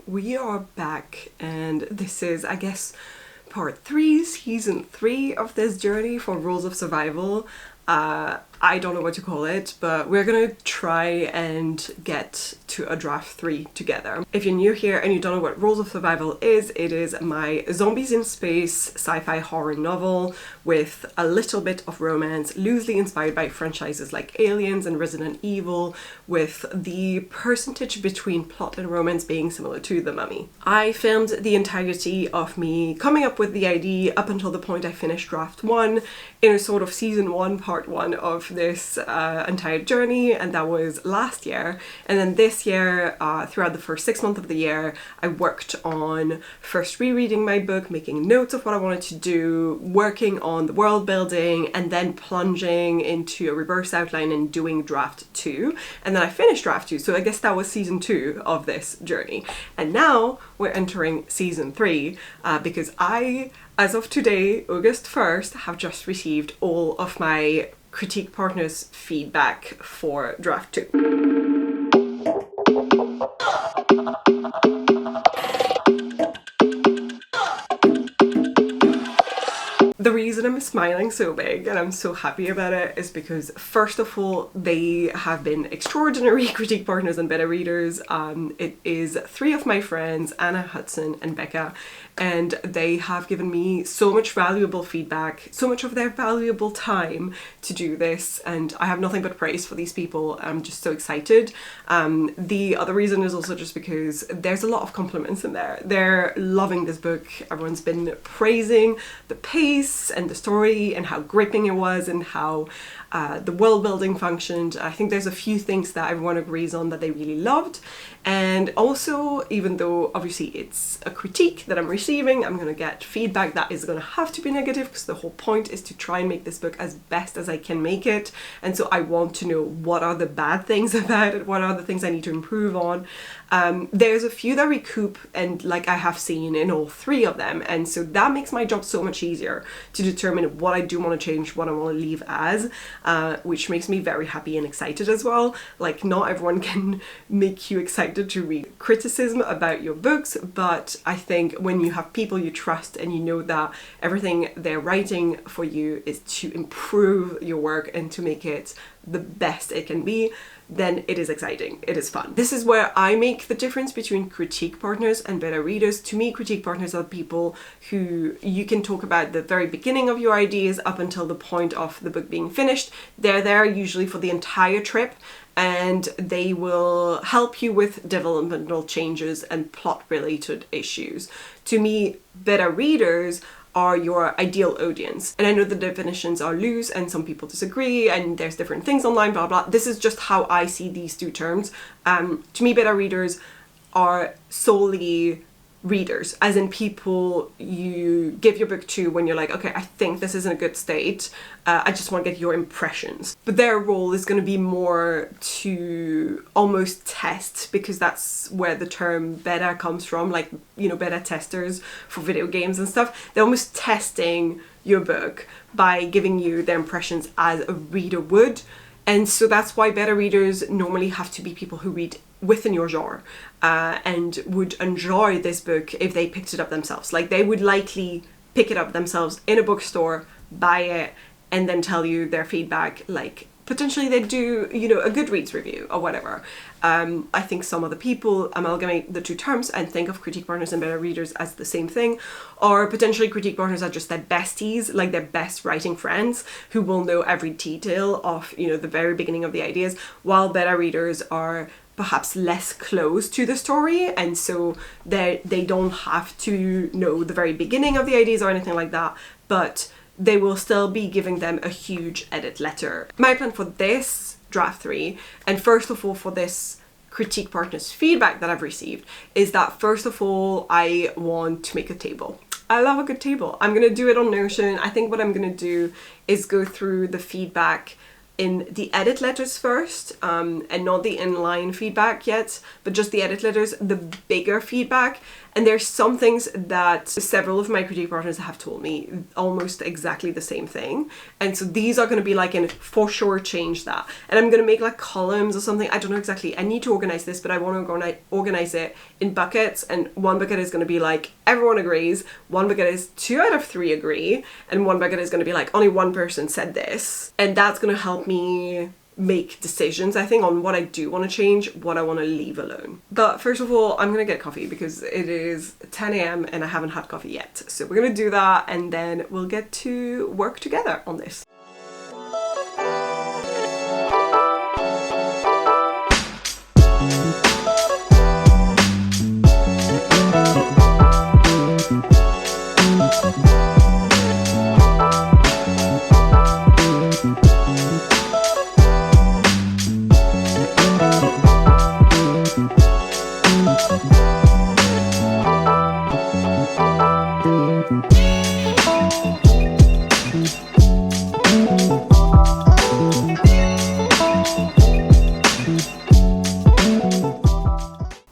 we are back, and this is, I guess, part 3, season 3 of this journey for Rules of Survival. I don't know what to call it, but we're gonna try and get to a draft 3 together. If you're new here and you don't know what Rules of Survival is, it is my zombies in space sci-fi horror novel with a little bit of romance, loosely inspired by franchises like Aliens and Resident Evil, with the percentage between plot and romance being similar to The Mummy. I filmed the entirety of me coming up with the idea up until the point I finished draft 1 in a sort of season 1, part 1 of this entire journey, and that was last year. And then this year, throughout the first 6 months of the year, I worked on first rereading my book, making notes of what I wanted to do, working on the world building, and then plunging into a reverse outline and doing draft 2. And then I finished draft 2, so I guess that was season 2 of this journey. And now we're entering season 3 because I, as of today, August 1st, have just received all of my critique partners' feedback for draft 2. The reason I'm smiling so big and I'm so happy about it is because, first of all, they have been extraordinary critique partners and beta readers. It is 3 of my friends, Anna, Hudson, and Becca, and they have given me so much valuable feedback, so much of their valuable time to do this, and I have nothing but praise for these people. I'm just so excited. The other reason is also just because there's a lot of compliments in there. They're loving this book. Everyone's been praising the pace and the story and how gripping it was and how the world building functioned. I think there's a few things that everyone agrees on that they really loved. And also, even though obviously it's a critique that I'm receiving, I'm going to get feedback that is going to have to be negative, because the whole point is to try and make this book as best as I can make it. And so I want to know what are the bad things about it, what are the things I need to improve on. There's a few that recoup, and like I have seen in all 3 of them, and so that makes my job so much easier to determine what I do want to change, what I want to leave as, which makes me very happy and excited as well. Like, not everyone can make you excited to read criticism about your books, but I think when you have people you trust and you know that everything they're writing for you is to improve your work and to make it the best it can be, then it is exciting, it is fun. This is where I make the difference between critique partners and beta readers. To me, critique partners are people who you can talk about the very beginning of your ideas up until the point of the book being finished. They're there usually for the entire trip, and they will help you with developmental changes and plot related issues. To me, beta readers are your ideal audience. And I know the definitions are loose and some people disagree and there's different things online, blah, blah. This is just how I see these 2 terms. To me, beta readers are solely readers, as in people you give your book to when you're like, okay, I think this is in a good state. I just want to get your impressions. But their role is going to be more to almost test, because that's where the term beta comes from, like, you know, beta testers for video games and stuff. They're almost testing your book by giving you their impressions as a reader would. And so that's why beta readers normally have to be people who read within your genre and would enjoy this book if they picked it up themselves. Like, they would likely pick it up themselves in a bookstore, buy it, and then tell you their feedback. Like, potentially they'd do, you know, a Goodreads review or whatever. I think some other people amalgamate the 2 terms and think of critique partners and beta readers as the same thing, or potentially critique partners are just their besties, like their best writing friends who will know every detail of, you know, the very beginning of the ideas, while beta readers are perhaps less close to the story, and so they don't have to know the very beginning of the ideas or anything like that, but they will still be giving them a huge edit letter. My plan for this draft 3, and first of all for this critique partners feedback that I've received, is that first of all I want to make a table. I love a good table. I'm gonna do it on Notion. I think what I'm gonna do is go through the feedback in the edit letters first, and not the inline feedback yet, but just the edit letters, the bigger feedback. And there's some things that several of my critique partners have told me almost exactly the same thing. And so these are going to be like in for sure change that. And I'm going to make like columns or something. I don't know exactly. I need to organize this, but I want to organize it in buckets. And one bucket is going to be like everyone agrees. One bucket is 2 out of 3 agree. And one bucket is going to be like only one person said this. And that's going to help me make decisions, I think, on what I do want to change, what I want to leave alone. But first of all, I'm gonna get coffee because it is 10 a.m. and I haven't had coffee yet. So we're gonna do that and then we'll get to work together on this.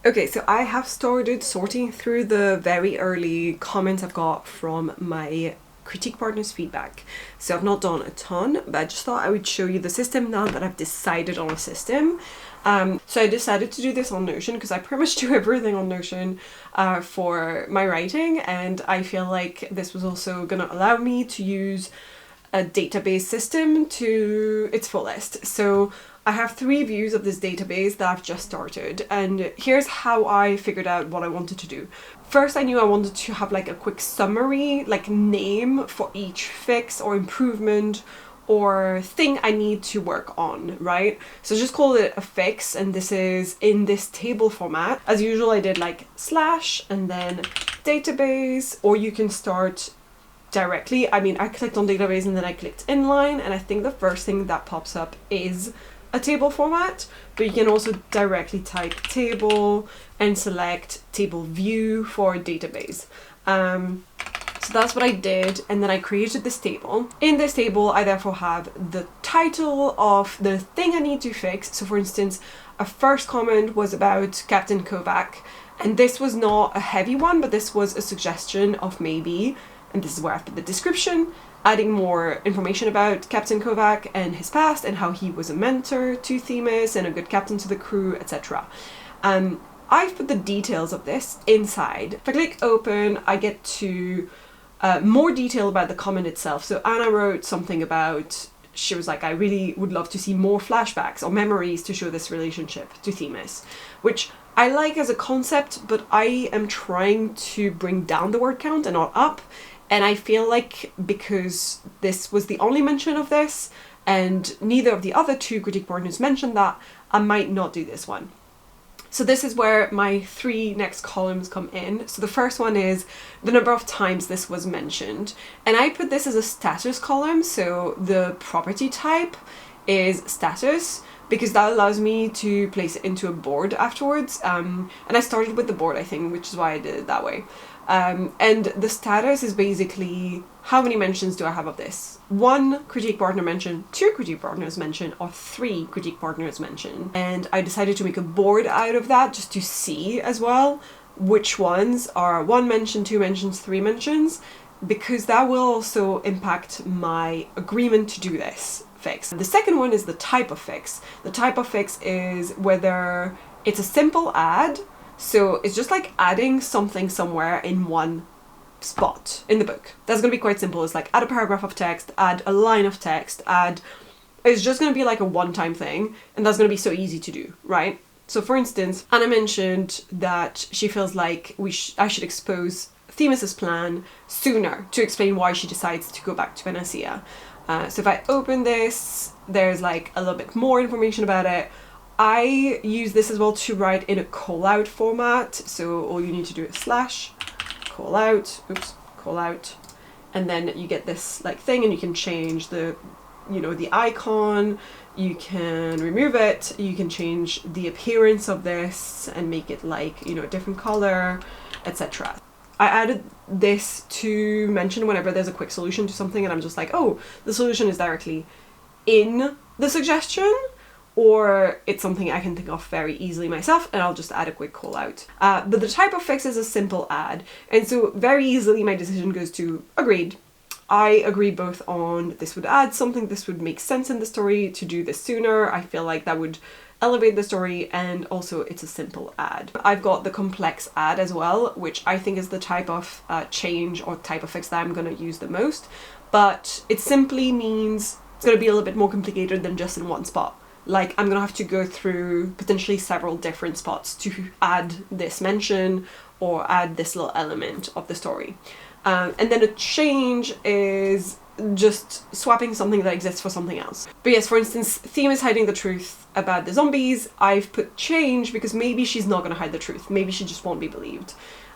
Okay, so I have started sorting through the very early comments I've got from my critique partners' feedback. So I've not done a ton, but I just thought I would show you the system now that I've decided on a system. So I decided to do this on Notion because I pretty much do everything on Notion for my writing, and I feel like this was also going to allow me to use a database system to its fullest. So I have 3 views of this database that I've just started, and here's how I figured out what I wanted to do. First, I knew I wanted to have like a quick summary, like name for each fix or improvement or thing I need to work on, right? So just call it a fix, and this is in this table format. As usual, I did like / and then database, or you can start directly. I mean, I clicked on database and then I clicked inline, and I think the first thing that pops up is a table format, but you can also directly type table and select table view for database. So that's what I did, and then I created this table. In this table, I therefore have the title of the thing I need to fix. So for instance, a first comment was about Captain Kovac, and this was not a heavy one, but this was a suggestion of maybe, and this is where I've put the description, adding more information about Captain Kovac and his past and how he was a mentor to Themis and a good captain to the crew, etc. I've put the details of this inside. If I click open, I get to more detail about the comment itself. So Anna wrote something about, she was like, I really would love to see more flashbacks or memories to show this relationship to Themis, which I like as a concept, but I am trying to bring down the word count and not up. And I feel like because this was the only mention of this and neither of the other 2 critique partners mentioned that, I might not do this one. So this is where my 3 next columns come in. So the first one is the number of times this was mentioned. And I put this as a status column. So the property type is status, because that allows me to place it into a board afterwards. And I started with the board, I think, which is why I did it that way. And the status is basically how many mentions do I have of this? 1 critique partner mention, 2 critique partners mention, or 3 critique partners mention. And I decided to make a board out of that just to see as well which ones are 1 mention, 2 mentions, 3 mentions, because that will also impact my agreement to do this fix. The second one is the type of fix. The type of fix is whether it's a simple add. So it's just like adding something somewhere in one spot in the book. That's going to be quite simple. It's like add a paragraph of text, add a line of text, it's just going to be like a one-time thing, and that's going to be so easy to do, right? So for instance, Anna mentioned that she feels like I should expose Themis' plan sooner to explain why she decides to go back to Panacea. So if I open this, there's like a little bit more information about it. I use this as well to write in a call-out format. So all you need to do is / call out, and then you get this like thing, and you can change the icon, you can remove it, you can change the appearance of this and make it like, a different color, etc. I added this to mention whenever there's a quick solution to something and I'm just like, oh, the solution is directly in the suggestion, or it's something I can think of very easily myself and I'll just add a quick call out. But the type of fix is a simple add, and so very easily my decision goes to agreed. I agree both on this would add something, this would make sense in the story to do this sooner, I feel like that would elevate the story, and also it's a simple add. I've got the complex add as well, which I think is the type of change or type of fix that I'm going to use the most, but it simply means it's going to be a little bit more complicated than just in one spot. Like, I'm going to have to go through potentially several different spots to add this mention or add this little element of the story. And then a change is just swapping something that exists for something else. But yes, for instance, Theme is hiding the truth about the zombies. I've put change because maybe she's not going to hide the truth. Maybe she just won't be believed.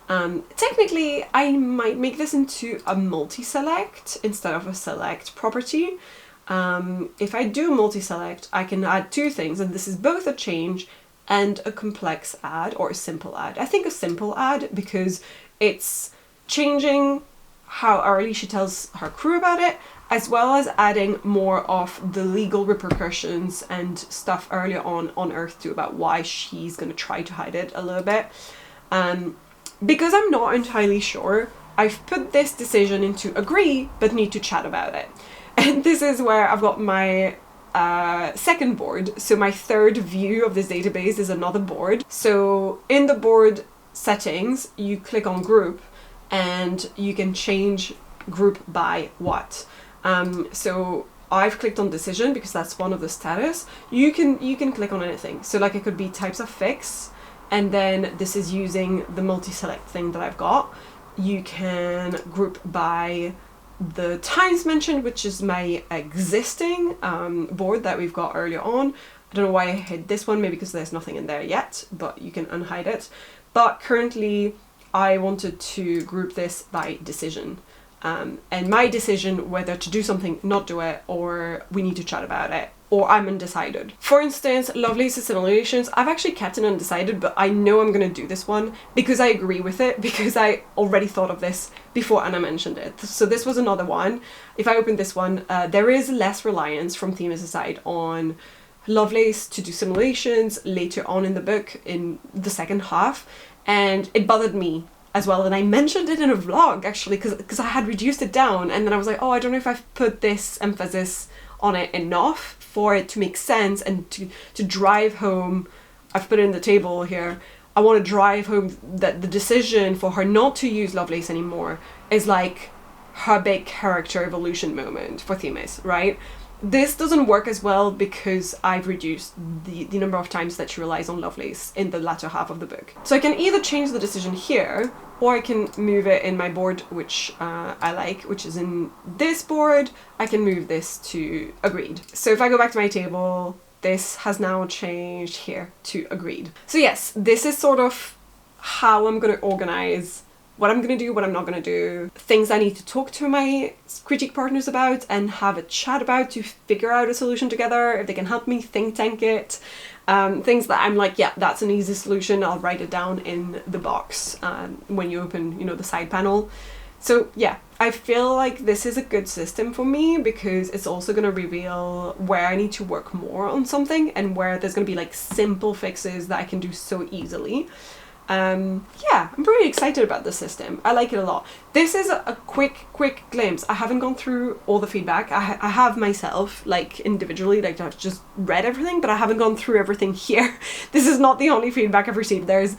Technically, I might make this into a multi-select instead of a select property. If I do multi-select, I can add two things, and this is both a change and a complex add or a simple add. I think a simple add because it's changing how early she tells her crew about it, as well as adding more of the legal repercussions and stuff earlier on Earth too, about why she's going to try to hide it a little bit. Because I'm not entirely sure, I've put this decision into agree, but need to chat about it. And this is where I've got my second board. So my third view of this database is another board. So in the board settings, you click on group and you can change group by what. So I've clicked on decision because that's one of the status. You can click on anything. So like it could be types of fix, and then this is using the multi-select thing that I've got. You can group by the times mentioned, which is my existing board that we've got earlier on. I don't know why I hid this one, maybe because there's nothing in there yet, but you can unhide it. But currently I wanted to group this by decision. And my decision whether to do something, not do it, or we need to chat about it, or I'm undecided. For instance, Lovelace's simulations, I've actually kept it undecided, but I know I'm going to do this one because I agree with it, because I already thought of this before Anna mentioned it. So this was another one. If I open this one, there is less reliance from Themis' side on Lovelace to do simulations later on in the book, in the second half, and it bothered me as well, and I mentioned it in a vlog actually because I had reduced it down, and then I was like, oh, I don't know if I've put this emphasis on it enough for it to make sense and to drive home. I've put it in the table here. I want to drive home that the decision for her not to use Lovelace anymore is like her big character evolution moment for Themis, right? This doesn't work as well because I've reduced the number of times that she relies on Lovelace in the latter half of the book. So I can either change the decision here, or I can move it in my board, which I like, which is in this board. I can move this to agreed. So if I go back to my table, this has now changed here to agreed. So yes, this is sort of how I'm going to organize what I'm going to do, what I'm not going to do, things I need to talk to my critique partners about and have a chat about to figure out a solution together, if they can help me think tank it. Things that I'm like, yeah, that's an easy solution, I'll write it down in the box when you open, the side panel. So yeah, I feel like this is a good system for me because it's also going to reveal where I need to work more on something and where there's going to be like simple fixes that I can do so easily. Yeah, I'm pretty excited about this system. I like it a lot. This is a quick glimpse. I haven't gone through all the feedback. I have myself, like individually, like I've just read everything, but I haven't gone through everything here. This is not the only feedback I've received. There's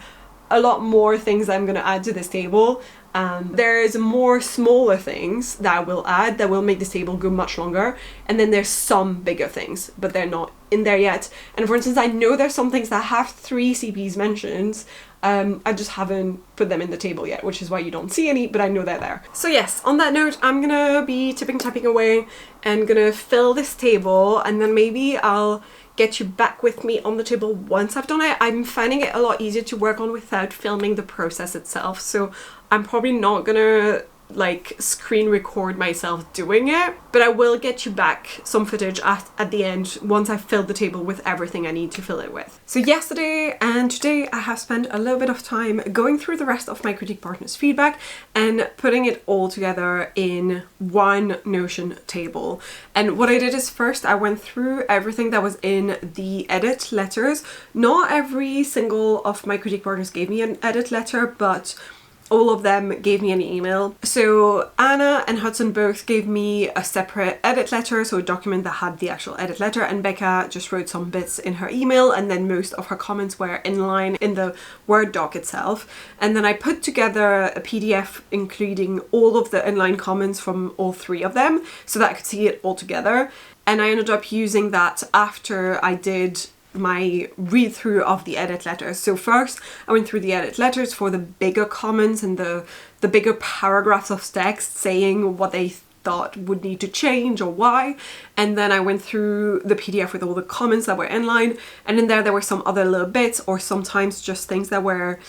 a lot more things that I'm going to add to this table. There's more smaller things that I will add that will make this table go much longer, and then there's some bigger things, but they're not in there yet. And for instance, I know there's some things that have 3 CPs mentions. I just haven't put them in the table yet, which is why you don't see any, but I know they're there. So yes, on that note, I'm gonna be tapping away and gonna fill this table, and then maybe I'll get you back with me on the table once I've done it. I'm finding it a lot easier to work on without filming the process itself, so I'm probably not gonna like screen record myself doing it, but I will get you back some footage at the end once I've filled the table with everything I need to fill it with. So yesterday and today I have spent a little bit of time going through the rest of my critique partners' feedback and putting it all together in one Notion table. And what I did is first I went through everything that was in the edit letters. Not every single of my critique partners gave me an edit letter, but all of them gave me an email. So Anna and Hudson both gave me a separate edit letter, so a document that had the actual edit letter, and Becca just wrote some bits in her email, and then most of her comments were inline in the Word doc itself. And then I put together a PDF including all of the inline comments from all three of them so that I could see it all together. And I ended up using that after I did my read through of the edit letters. So first I went through the edit letters for the bigger comments and the bigger paragraphs of text saying what they thought would need to change or why, and then I went through the PDF with all the comments that were inline, and in there were some other little bits or sometimes just things that were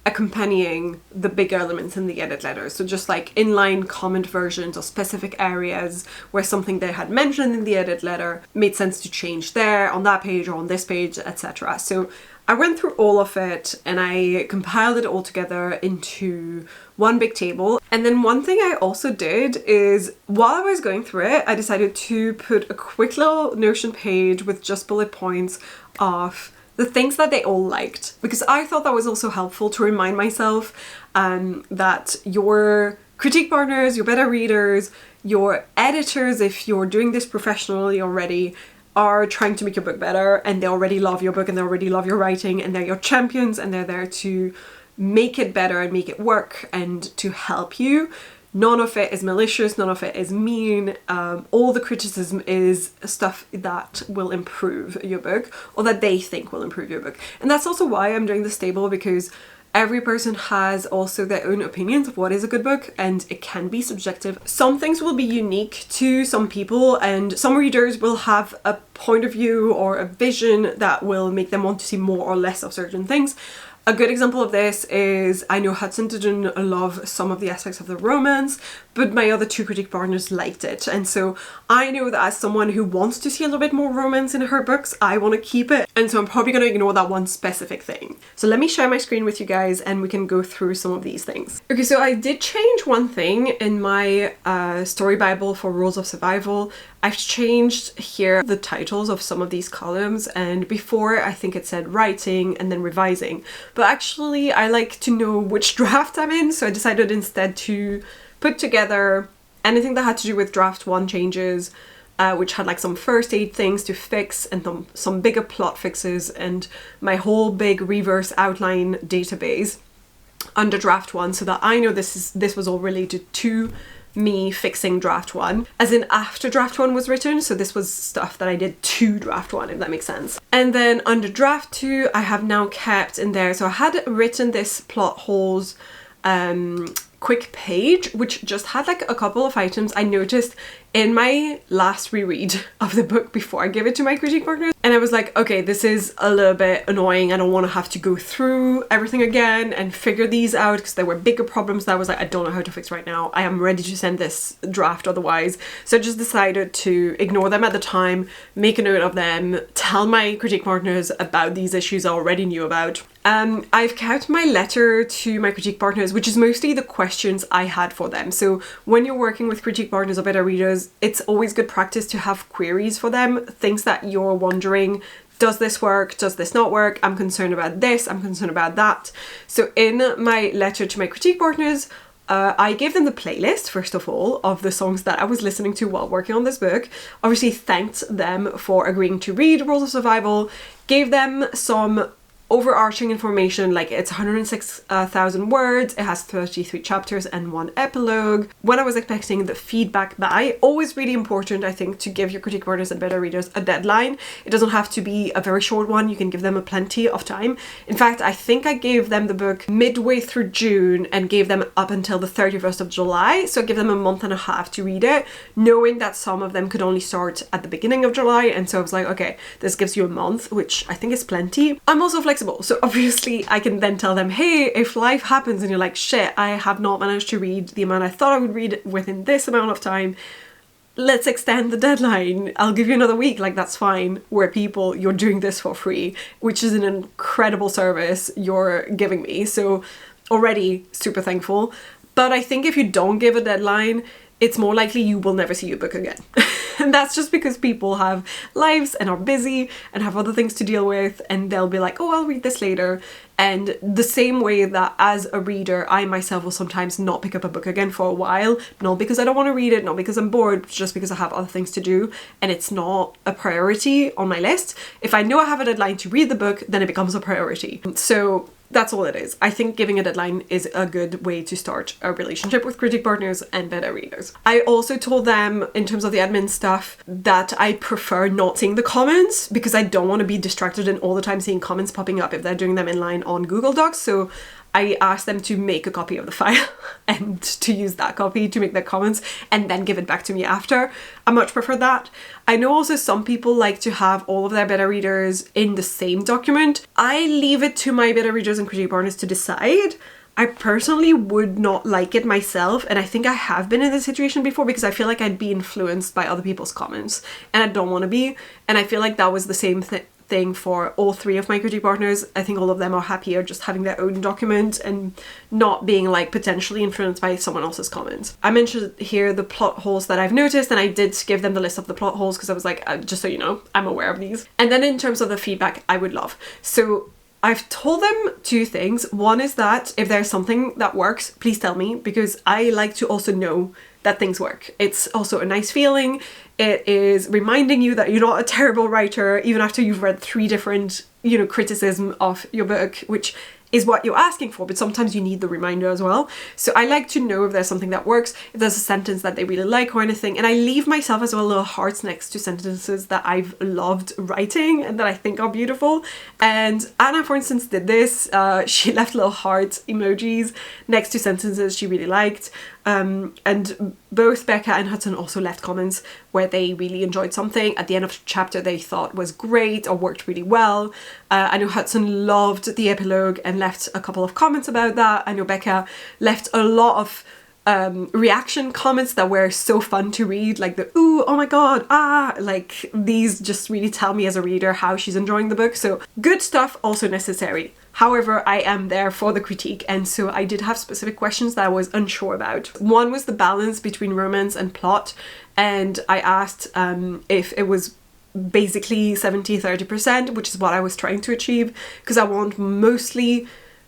accompanying the big elements in the edit letter. So just like inline comment versions of specific areas where something they had mentioned in the edit letter made sense to change there, on that page or on this page, etc. So I went through all of it and I compiled it all together into one big table. And then one thing I also did is while I was going through it, I decided to put a quick little Notion page with just bullet points of the things that they all liked, because I thought that was also helpful to remind myself that your critique partners, your beta readers, your editors, if you're doing this professionally already, are trying to make your book better, and they already love your book and they already love your writing, and they're your champions and they're there to make it better and make it work and to help you. None of it is malicious, none of it is mean. All the criticism is stuff that will improve your book, or that they think will improve your book. And that's also why I'm doing this table, because every person has also their own opinions of what is a good book, and it can be subjective. Some things will be unique to some people, and some readers will have a point of view or a vision that will make them want to see more or less of certain things. A good example of this is, I know Hudson didn't love some of the aspects of the romance, but my other two critique partners liked it. And so I know that as someone who wants to see a little bit more romance in her books, I want to keep it. And so I'm probably going to ignore that one specific thing. So let me share my screen with you guys and we can go through some of these things. Okay, so I did change one thing in my story Bible for Rules of Survival. I've changed here the titles of some of these columns, and before I think it said writing and then revising, but actually I like to know which draft I'm in, so I decided instead to put together anything that had to do with draft 1 changes, which had like some first aid things to fix and some bigger plot fixes, and my whole big reverse outline database under draft 1, so that I know this was all related to me fixing draft 1, as in after draft 1 was written, so this was stuff that I did to draft 1, if that makes sense. And then under draft 2 I have now kept in there, so I had written this plot holes quick page which just had like a couple of items I noticed in my last reread of the book before I gave it to my critique partners, and I was like, okay, this is a little bit annoying. I don't want to have to go through everything again and figure these out, because there were bigger problems that I was like, I don't know how to fix right now. I am ready to send this draft otherwise. So I just decided to ignore them at the time, make a note of them, tell my critique partners about these issues I already knew about. I've kept my letter to my critique partners, which is mostly the questions I had for them. So when you're working with critique partners or beta readers, it's always good practice to have queries for them, things that you're wondering, does this work, does this not work, I'm concerned about this, I'm concerned about that. So in my letter to my critique partners, I gave them the playlist, first of all, of the songs that I was listening to while working on this book. Obviously thanked them for agreeing to read Rules of Survival, gave them some overarching information, like it's 106,000 words, it has 33 chapters and 1 epilogue. When I was expecting the feedback by, always really important, I think, to give your critique partners and beta readers a deadline. It doesn't have to be a very short one, you can give them a plenty of time. In fact, I think I gave them the book midway through June and gave them up until the 31st of July, so I give them a month and a half to read it, knowing that some of them could only start at the beginning of July, and so I was like, okay, this gives you a month, which I think is plenty. I'm also flexible flexible. So obviously I can then tell them, hey, if life happens and you're like, shit, I have not managed to read the amount I thought I would read within this amount of time, let's extend the deadline. I'll give you another week. Like, that's fine. We're people, you're doing this for free, which is an incredible service you're giving me. So already super thankful. But I think if you don't give a deadline, it's more likely you will never see your book again. And that's just because people have lives and are busy and have other things to deal with, and they'll be like, oh, I'll read this later. And the same way that as a reader, I myself will sometimes not pick up a book again for a while, not because I don't want to read it, not because I'm bored, just because I have other things to do and it's not a priority on my list. If I know I have a deadline to read the book, then it becomes a priority. So that's all it is. I think giving a deadline is a good way to start a relationship with critic partners and beta readers. I also told them, in terms of the admin stuff, that I prefer not seeing the comments because I don't want to be distracted and all the time seeing comments popping up if they're doing them inline on Google Docs. So I asked them to make a copy of the file and to use that copy to make their comments and then give it back to me after. I much prefer that. I know also some people like to have all of their beta readers in the same document. I leave it to my beta readers and critic partners to decide. I personally would not like it myself, and I think I have been in this situation before because I feel like I'd be influenced by other people's comments and I don't want to be, and I feel like that was the same thing for all three of my critique partners. I think all of them are happier just having their own document and not being like potentially influenced by someone else's comments. I mentioned here the plot holes that I've noticed, and I did give them the list of the plot holes because I was like, just so you know, I'm aware of these. And then in terms of the feedback, I would love. So I've told them two things. One is that if there's something that works, please tell me, because I like to also know that things work. It's also a nice feeling. It is reminding you that you're not a terrible writer, even after you've read 3 different, criticism of your book, which is what you're asking for, but sometimes you need the reminder as well. So I like to know if there's something that works, if there's a sentence that they really like or anything, and I leave myself as well little hearts next to sentences that I've loved writing and that I think are beautiful. And Anna, for instance, did this. She left little heart emojis next to sentences she really liked. And both Becca and Hudson also left comments where they really enjoyed something at the end of the chapter they thought was great or worked really well. I know Hudson loved the epilogue and left a couple of comments about that. I know Becca left a lot of reaction comments that were so fun to read, like the ooh, oh my god, like these just really tell me as a reader how she's enjoying the book. So good stuff, also necessary. However, I am there for the critique, and so I did have specific questions that I was unsure about. One was the balance between romance and plot, and I asked if it was basically 70-30%, which is what I was trying to achieve, because I want mostly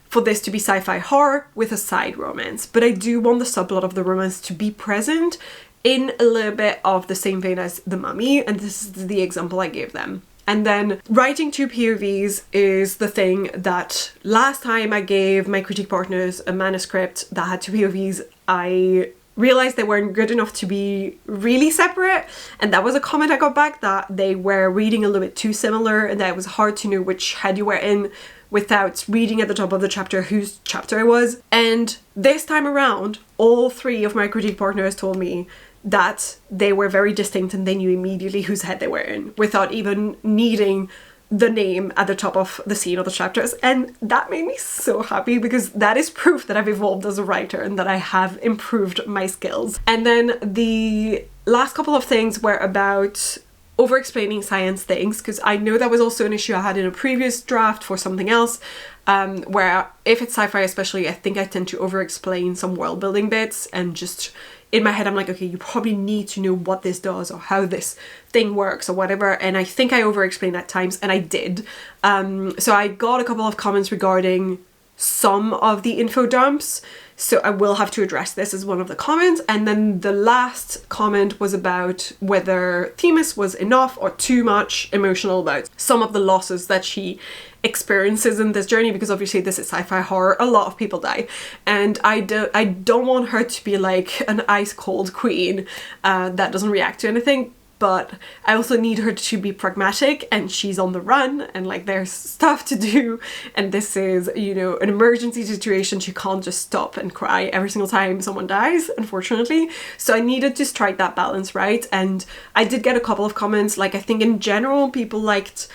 for this to be sci-fi horror with a side romance, but I do want the subplot of the romance to be present in a little bit of the same vein as The Mummy, and this is the example I gave them. And then writing 2 POVs is the thing that last time I gave my critique partners a manuscript that had 2 POVs, I realized they weren't good enough to be really separate, and that was a comment I got back, that they were reading a little bit too similar and that it was hard to know which head you were in without reading at the top of the chapter whose chapter it was. And this time around, all 3 of my critique partners told me that they were very distinct and they knew immediately whose head they were in without even needing the name at the top of the scene or the chapters. And that made me so happy, because that is proof that I've evolved as a writer and that I have improved my skills. And then the last couple of things were about over-explaining science things, because I know that was also an issue I had in a previous draft for something else, where if it's sci-fi especially, I think I tend to over-explain some world-building bits, and just in my head I'm like, okay, you probably need to know what this does or how this thing works or whatever, and I think I over-explained at times, and I did. So I got a couple of comments regarding some of the info dumps, so I will have to address this as one of the comments. And then the last comment was about whether Themis was enough or too much emotional about some of the losses that she experiences in this journey, because obviously this is sci-fi horror, a lot of people die, and I don't want her to be like an ice cold queen that doesn't react to anything. But I also need her to be pragmatic, and she's on the run and like there's stuff to do, and this is, an emergency situation. She can't just stop and cry every single time someone dies, unfortunately. So I needed to strike that balance, right? And I did get a couple of comments, like I think in general people liked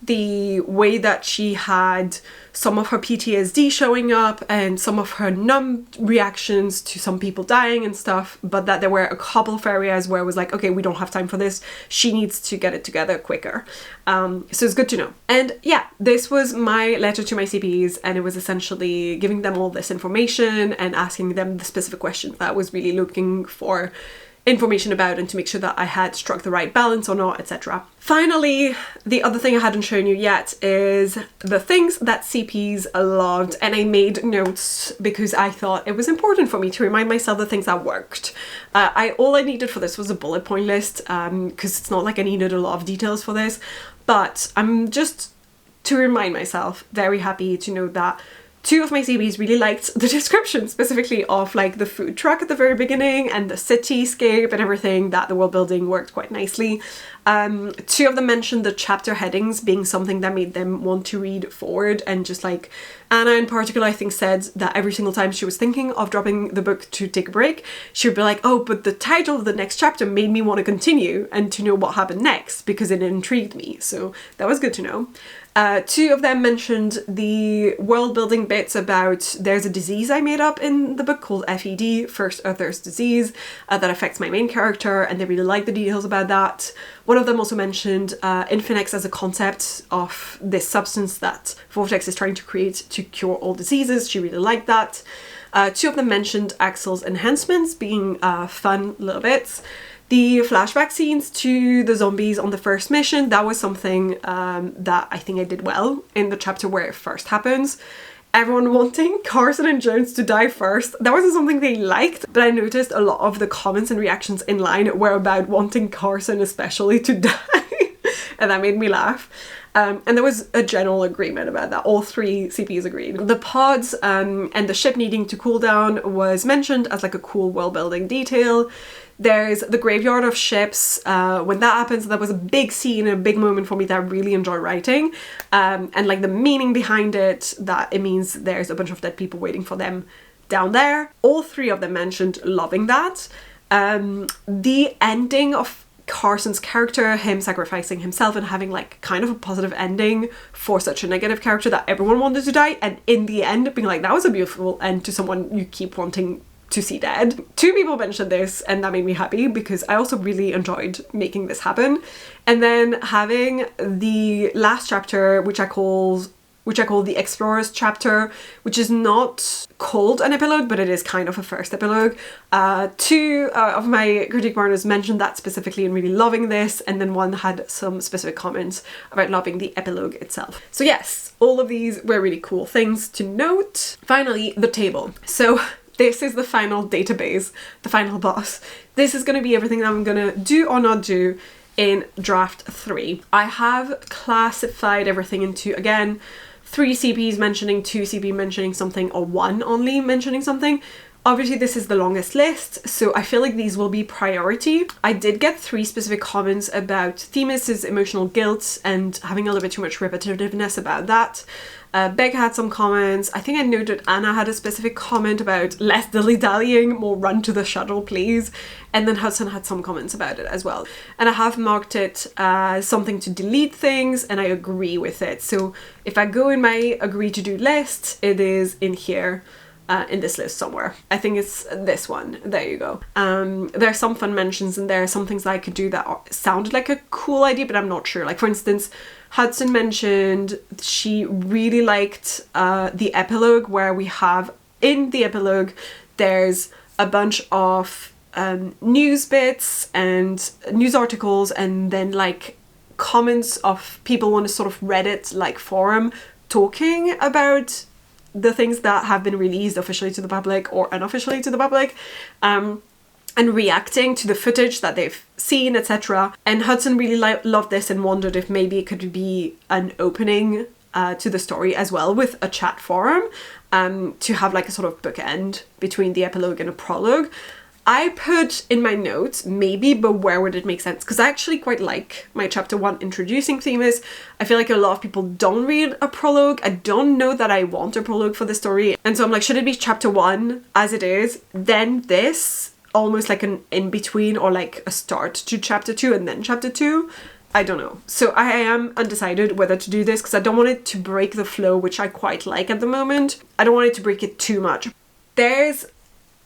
the way that she had some of her PTSD showing up and some of her numb reactions to some people dying and stuff, but that there were a couple of areas where it was like, okay, we don't have time for this. She needs to get it together quicker. So it's good to know. And yeah, this was my letter to my CPs, and it was essentially giving them all this information and asking them the specific questions that I was really looking for information about, and to make sure that I had struck the right balance or not, etc. Finally, the other thing I hadn't shown you yet is the things that CPs loved, and I made notes because I thought it was important for me to remind myself the things that worked. All I needed for this was a bullet point list, because it's not like I needed a lot of details for this, but I'm just, to remind myself, very happy to know that 2 of my CBs really liked the description, specifically of like the food truck at the very beginning and the cityscape and everything, that the world building worked quite nicely. 2 of them mentioned the chapter headings being something that made them want to read forward, and just like Anna in particular, I think, said that every single time she was thinking of dropping the book to take a break, she would be like, oh, but the title of the next chapter made me want to continue and to know what happened next, because it intrigued me. So that was good to know. 2 of them mentioned the world building bits about there's a disease I made up in the book called FED, First Earthers Disease, that affects my main character, and they really liked the details about that. One of them also mentioned Infinex as a concept of this substance that Vortex is trying to create to cure all diseases. She really liked that. 2 of them mentioned Axel's enhancements being fun little bits. The flashback scenes to the zombies on the first mission, that was something that I think I did well in the chapter where it first happens. Everyone wanting Carson and Jones to die first, that wasn't something they liked, but I noticed a lot of the comments and reactions in line were about wanting Carson especially to die, and that made me laugh. And there was a general agreement about that. All 3 CPs agreed. The pods and the ship needing to cool down was mentioned as like a cool world building detail. There's the graveyard of ships. When that happens, that was a big scene, a big moment for me that I really enjoy writing. And like the meaning behind it, that it means there's a bunch of dead people waiting for them down there. All 3 of them mentioned loving that. The ending of Carson's character, him sacrificing himself and having like kind of a positive ending for such a negative character that everyone wanted to die, and in the end being like, that was a beautiful end to someone you keep wanting to see dead. 2 people mentioned this, and that made me happy because I also really enjoyed making this happen. And then having the last chapter, which I call the Explorers chapter, which is not called an epilogue, but it is kind of a first epilogue. 2 of my critique partners mentioned that specifically and really loving this, and then 1 had some specific comments about loving the epilogue itself. So yes, all of these were really cool things to note. Finally, the table. So this is the final database, the final boss. This is going to be everything that I'm going to do or not do in draft 3. I have classified everything into, again, 3 CPs mentioning, 2 CP mentioning something, or 1 only mentioning something. Obviously this is the longest list, so I feel like these will be priority. I did get 3 specific comments about Themis's emotional guilt and having a little bit too much repetitiveness about that. Beck had some comments. I think I noted Anna had a specific comment about less dilly-dallying, more run to the shuttle please. And then Hudson had some comments about it as well. And I have marked it as something to delete things, and I agree with it. So if I go in my agree to do list, it is in here. In this list somewhere. I think it's this one. There you go. There are some fun mentions and there are some things that I could do that sounded like a cool idea, but I'm not sure. Like for instance, Hudson mentioned she really liked the epilogue, where we have in the epilogue there's a bunch of news bits and news articles, and then like comments of people on a sort of Reddit like forum talking about the things that have been released officially to the public or unofficially to the public, and reacting to the footage that they've seen, etc. And Hudson really loved this and wondered if maybe it could be an opening to the story as well, with a chat forum, to have like a sort of bookend between the epilogue and a prologue. I put in my notes maybe, but where would it make sense? Because I actually quite like my chapter 1 introducing Themis. I feel like a lot of people don't read a prologue. I don't know that I want a prologue for the story. And so I'm like, should it be chapter 1 as it is, then this, almost like an in-between or like a start to chapter 2 and then chapter 2? I don't know. So I am undecided whether to do this because I don't want it to break the flow, which I quite like at the moment. I don't want it to break it too much. There's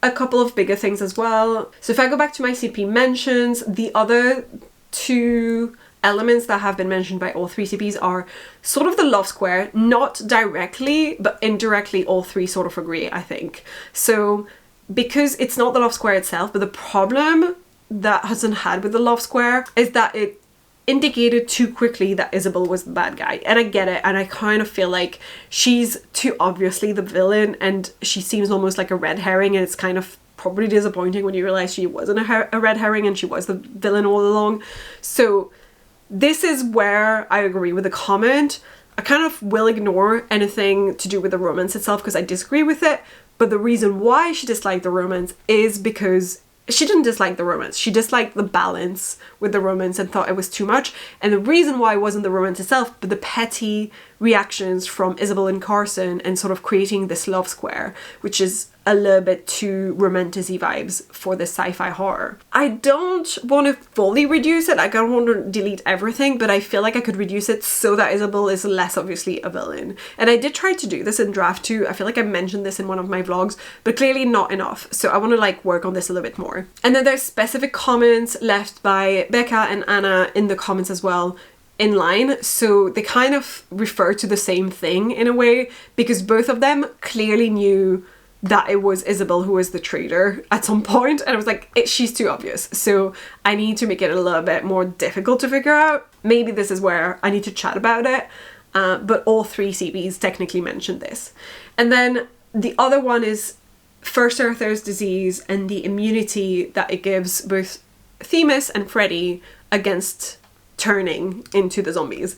a couple of bigger things as well. So if I go back to my CP mentions, the other two elements that have been mentioned by all three CPs are sort of the love square, not directly, but indirectly all three sort of agree, I think. So because it's not the love square itself, but the problem that Hudson had with the love square is that it indicated too quickly that Isabel was the bad guy. And I get it, and I kind of feel like she's too obviously the villain and she seems almost like a red herring, and it's kind of probably disappointing when you realize she wasn't a red herring and she was the villain all along. So this is where I agree with the comment. I kind of will ignore anything to do with the romance itself because I disagree with it, but the reason why she disliked the romance is because she didn't dislike the romance. She disliked the balance with the romance and thought it was too much. And the reason why wasn't the romance itself, but the petty reactions from Isabel and Carson and sort of creating this love square, which is a little bit too romantic-y vibes for this sci-fi horror. I don't want to fully reduce it. I don't want to delete everything, but I feel like I could reduce it so that Isabel is less obviously a villain. And I did try to do this in draft 2. I feel like I mentioned this in one of my vlogs, but clearly not enough. So I want to like work on this a little bit more. And then there's specific comments left by Becca and Anna in the comments as well, in line. So they kind of refer to the same thing in a way, because both of them clearly knew that it was Isabel who was the traitor at some point, and I was like, she's too obvious, so I need to make it a little bit more difficult to figure out. Maybe this is where I need to chat about it, but all three CPs technically mentioned this. And then the other one is First Earther's disease and the immunity that it gives both Themis and Freddy against turning into the zombies.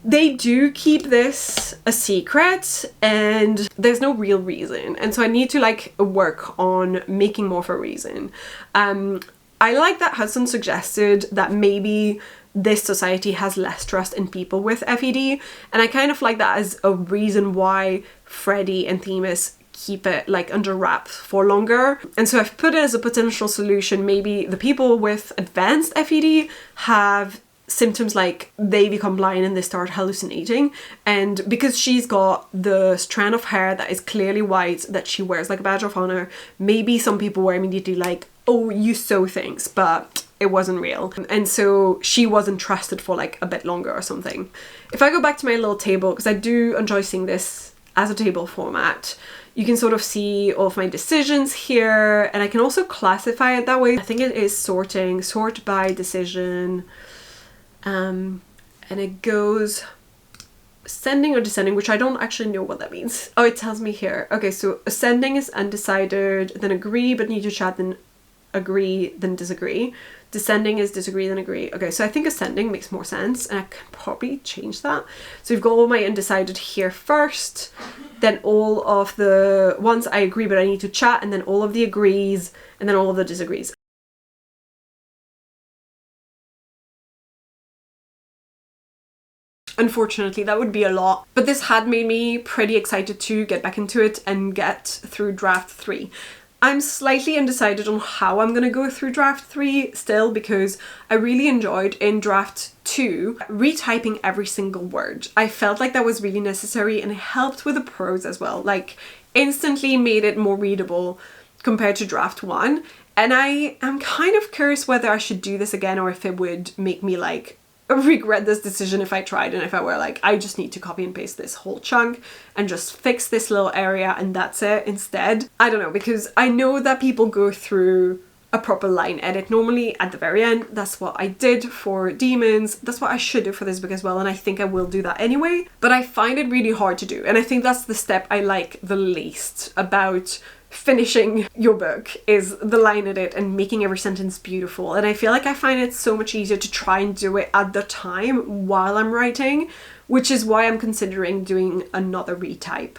They do keep this a secret and there's no real reason, and so I need to like work on making more of a reason. I like that Hudson suggested that maybe this society has less trust in people with FED, and I kind of like that as a reason why Freddy and Themis keep it like under wraps for longer. And so I've put it as a potential solution. Maybe the people with advanced FED have symptoms like they become blind and they start hallucinating, and because she's got the strand of hair that is clearly white that she wears like a badge of honor, maybe some people were immediately like, oh, you sew things, but it wasn't real, and so she wasn't trusted for like a bit longer or something. If I go back to my little table, because I do enjoy seeing this as a table format, you can sort of see all of my decisions here, and I can also classify it that way. I think it is sort by decision, and it goes ascending or descending, which I don't actually know what that means. Oh, it tells me here. Okay, so ascending is undecided, then agree but need to chat, then agree, then disagree. Descending is disagree, then agree. Okay, so I think ascending makes more sense, and I can probably change that. So we've got all my undecided here first, then all of the ones I agree but I need to chat, and then all of the agrees, and then all of the disagrees. Unfortunately, that would be a lot, but this had made me pretty excited to get back into it and get through draft 3. I'm slightly undecided on how I'm gonna go through draft 3 still, because I really enjoyed in draft 2 retyping every single word. I felt like that was really necessary, and it helped with the prose as well, like instantly made it more readable compared to draft 1. And I am kind of curious whether I should do this again, or if it would make me like regret this decision if I tried, and if I were like, I just need to copy and paste this whole chunk and just fix this little area and that's it instead. I don't know, because I know that people go through a proper line edit normally at the very end. That's what I did for Demons, that's what I should do for this book as well, and I think I will do that anyway, but I find it really hard to do, and I think that's the step I like the least about finishing your book, is the line edit and making every sentence beautiful. And I feel like I find it so much easier to try and do it at the time while I'm writing, which is why I'm considering doing another retype.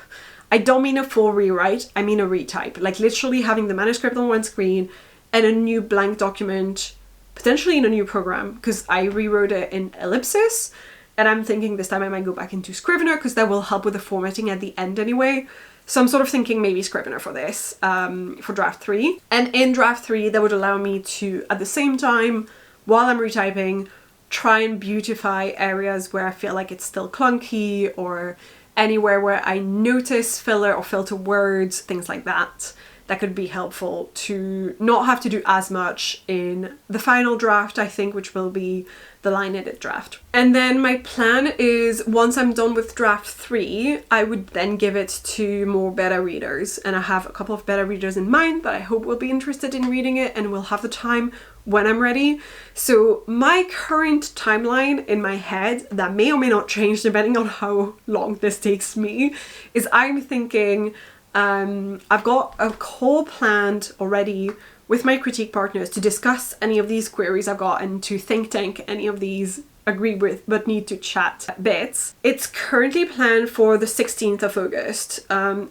I don't mean a full rewrite, I mean a retype, like literally having the manuscript on one screen and a new blank document, potentially in a new program, because I rewrote it in Ellipsis, and I'm thinking this time I might go back into Scrivener because that will help with the formatting at the end anyway. So I'm sort of thinking maybe Scrivener for this, for draft 3. And in draft 3, that would allow me to, at the same time, while I'm retyping, try and beautify areas where I feel like it's still clunky, or anywhere where I notice filler or filter words, things like that. That could be helpful to not have to do as much in the final draft, I think, which will be the line edit draft. And then my plan is, once I'm done with draft 3, I would then give it to more beta readers. And I have a couple of beta readers in mind that I hope will be interested in reading it and will have the time when I'm ready. So my current timeline in my head, that may or may not change depending on how long this takes me, is I'm thinking I've got a call planned already with my critique partners to discuss any of these queries I've got and to think tank any of these agree with but need to chat bits. It's currently planned for the 16th of August.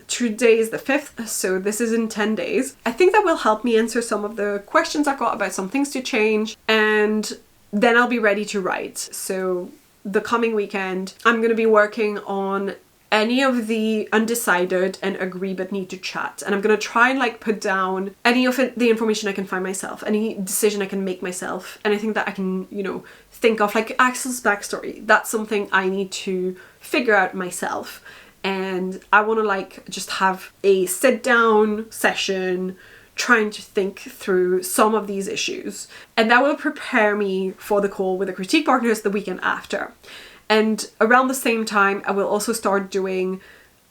Today is the 5th, so this is in 10 days. I think that will help me answer some of the questions I've got about some things to change, and then I'll be ready to write. So the coming weekend, I'm going to be working on any of the undecided and agree but need to chat, and I'm gonna try and like put down any of the information I can find myself, any decision I can make myself, and I think that I can, you know, think of like Axel's backstory. That's something I need to figure out myself, and I want to like just have a sit down session trying to think through some of these issues, and that will prepare me for the call with the critique partners the weekend after. And around the same time, I will also start doing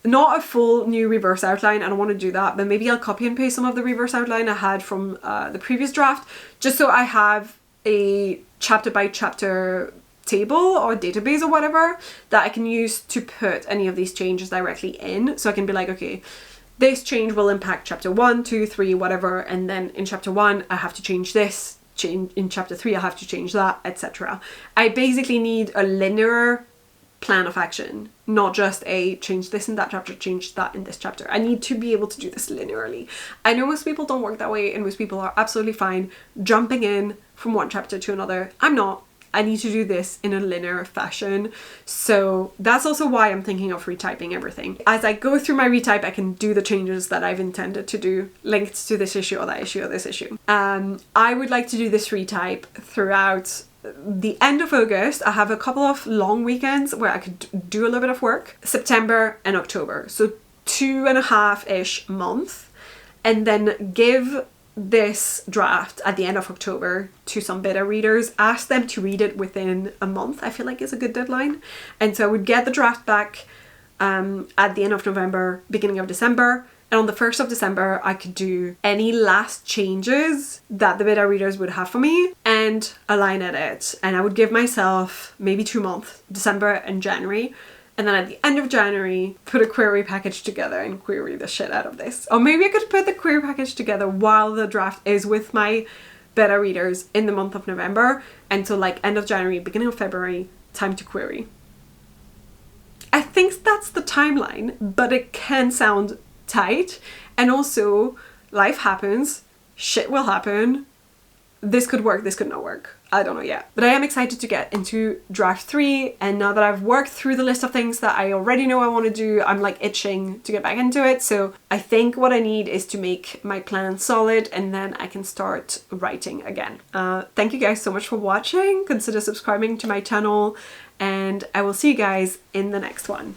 not a full new reverse outline. I don't want to do that, but maybe I'll copy and paste some of the reverse outline I had from the previous draft, just so I have a chapter by chapter table or database or whatever that I can use to put any of these changes directly in. So I can be like, okay, this change will impact chapter 1, 2, 3, whatever. And then in chapter 1, I have to change this. In chapter 3 I have to change that, etc. I basically need a linear plan of action, not just a change this in that chapter, change that in this chapter. I need to be able to do this linearly. I know most people don't work that way, and most people are absolutely fine jumping in from one chapter to another. I'm not. I need to do this in a linear fashion. So that's also why I'm thinking of retyping everything. As I go through my retype, I can do the changes that I've intended to do, linked to this issue or that issue or this issue. I would like to do this retype throughout the end of August. I have a couple of long weekends where I could do a little bit of work. September and October. So 2.5-ish months. And then give this draft at the end of October to some beta readers, ask them to read it within a month. I feel like is a good deadline. And so I would get the draft back at the end of November, beginning of December, and on the 1st of December I could do any last changes that the beta readers would have for me and a line edit. And I would give myself maybe 2 months, December and January. And then at the end of January, put a query package together and query the shit out of this. Or maybe I could put the query package together while the draft is with my beta readers in the month of November. And so like end of January, beginning of February, time to query. I think that's the timeline, but it can sound tight. And also, life happens, shit will happen. This could work, this could not work. I don't know yet. But I am excited to get into draft 3, and now that I've worked through the list of things that I already know I want to do, I'm like itching to get back into it. So I think what I need is to make my plan solid, and then I can start writing again. Thank you guys so much for watching. Consider subscribing to my channel, and I will see you guys in the next one.